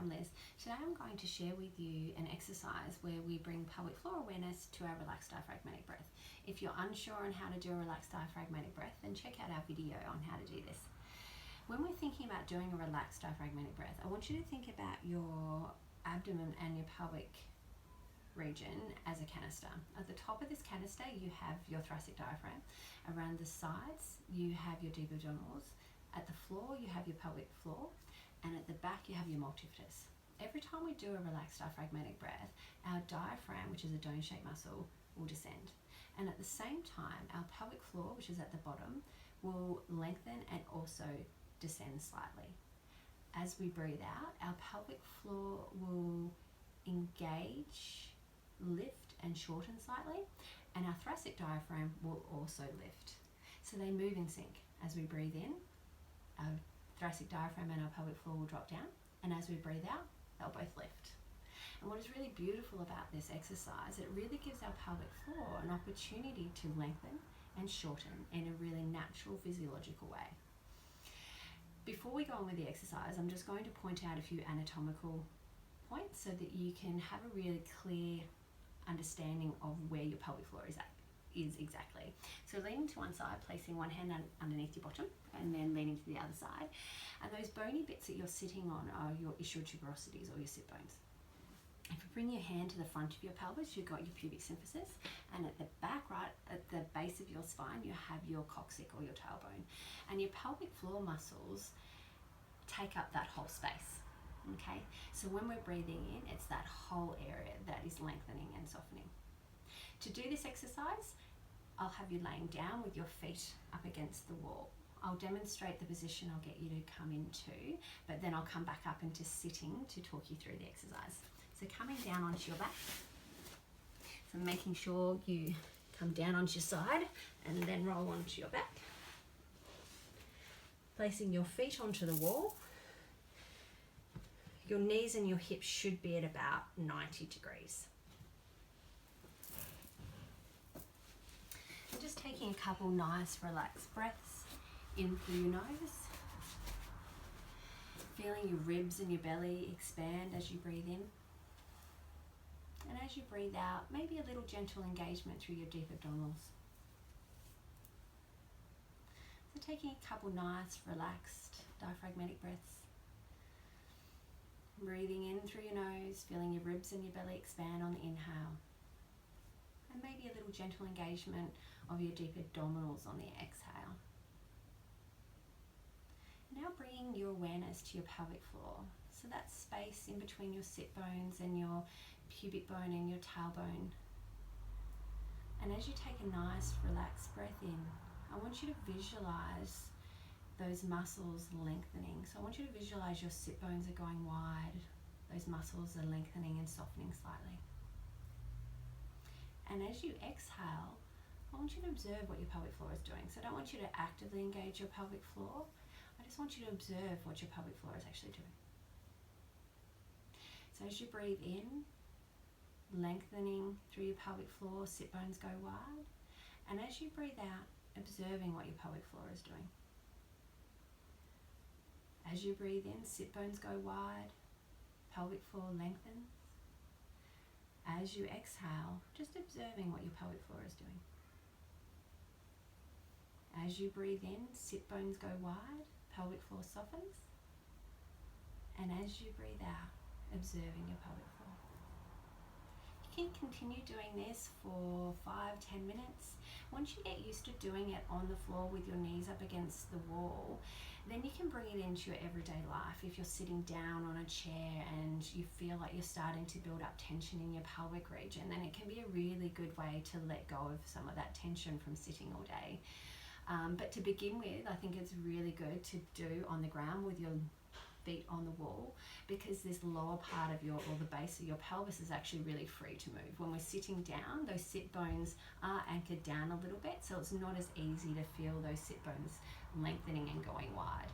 I'm Liz. Today I'm going to share with you an exercise where we bring pelvic floor awareness to our relaxed diaphragmatic breath. If you're unsure on how to do a relaxed diaphragmatic breath, then check out our video on how to do this. When we're thinking about doing a relaxed diaphragmatic breath, I want you to think about your abdomen and your pelvic region as a canister. At the top of this canister you have your thoracic diaphragm. Around the sides you have your deep abdominals. At the floor you have your pelvic floor, and at the back you have your multifidus. Every time we do a relaxed diaphragmatic breath, our diaphragm, which is a dome-shaped muscle, will descend. And at the same time, our pelvic floor, which is at the bottom, will lengthen and also descend slightly. As we breathe out, our pelvic floor will engage, lift and shorten slightly, and our thoracic diaphragm will also lift. So they move in sync. As we breathe in, our thoracic diaphragm and our pelvic floor will drop down, and as we breathe out, they'll both lift. And what is really beautiful about this exercise, it really gives our pelvic floor an opportunity to lengthen and shorten in a really natural physiological way. Before we go on with the exercise, I'm just going to point out a few anatomical points so that you can have a really clear understanding of where your pelvic floor is exactly. So leaning to one side, placing one hand underneath your bottom, and then leaning to the other side. And those bony bits that you're sitting on are your ischial tuberosities, or your sit bones. If you bring your hand to the front of your pelvis, you've got your pubic symphysis, and at the back, right at the base of your spine, you have your coccyx, or your tailbone. And your pelvic floor muscles take up that whole space. Okay, so when we're breathing in, it's that whole area that is lengthening and softening. To do this exercise, I'll have you laying down with your feet up against the wall. I'll demonstrate the position I'll get you to come into, but then I'll come back up into sitting to talk you through the exercise. So coming down onto your back, so making sure you come down onto your side and then roll onto your back. Placing your feet onto the wall. Your knees and your hips should be at about 90 degrees. And just taking a couple nice relaxed breaths in through your nose. Feeling your ribs and your belly expand as you breathe in. And as you breathe out, maybe a little gentle engagement through your deep abdominals. So taking a couple nice relaxed diaphragmatic breaths. Breathing in through your nose, feeling your ribs and your belly expand on the inhale. And maybe a little gentle engagement of your deep abdominals on the exhale. Now bringing your awareness to your pelvic floor. So that space in between your sit bones and your pubic bone and your tailbone. And as you take a nice relaxed breath in, I want you to visualize those muscles lengthening. So I want you to visualize your sit bones are going wide. Those muscles are lengthening and softening slightly. And as you exhale, I want you to observe what your pelvic floor is doing. So I don't want you to actively engage your pelvic floor. I just want you to observe what your pelvic floor is actually doing. So as you breathe in, lengthening through your pelvic floor, sit bones go wide. And as you breathe out, observing what your pelvic floor is doing. As you breathe in, sit bones go wide, pelvic floor lengthens. As you exhale, just observing what your pelvic floor is doing. As you breathe in, sit bones go wide, pelvic floor softens. And as you breathe out, observing your pelvic floor. You can continue doing this for 5-10 minutes. Once you get used to doing it on the floor with your knees up against the wall, then you can bring it into your everyday life. If you're sitting down on a chair and you feel like you're starting to build up tension in your pelvic region, then it can be a really good way to let go of some of that tension from sitting all day. But to begin with, I think it's really good to do on the ground with your feet on the wall, because this lower part of your, or the base of your pelvis, is actually really free to move. When we're sitting down, those sit bones are anchored down a little bit, so it's not as easy to feel those sit bones lengthening and going wide.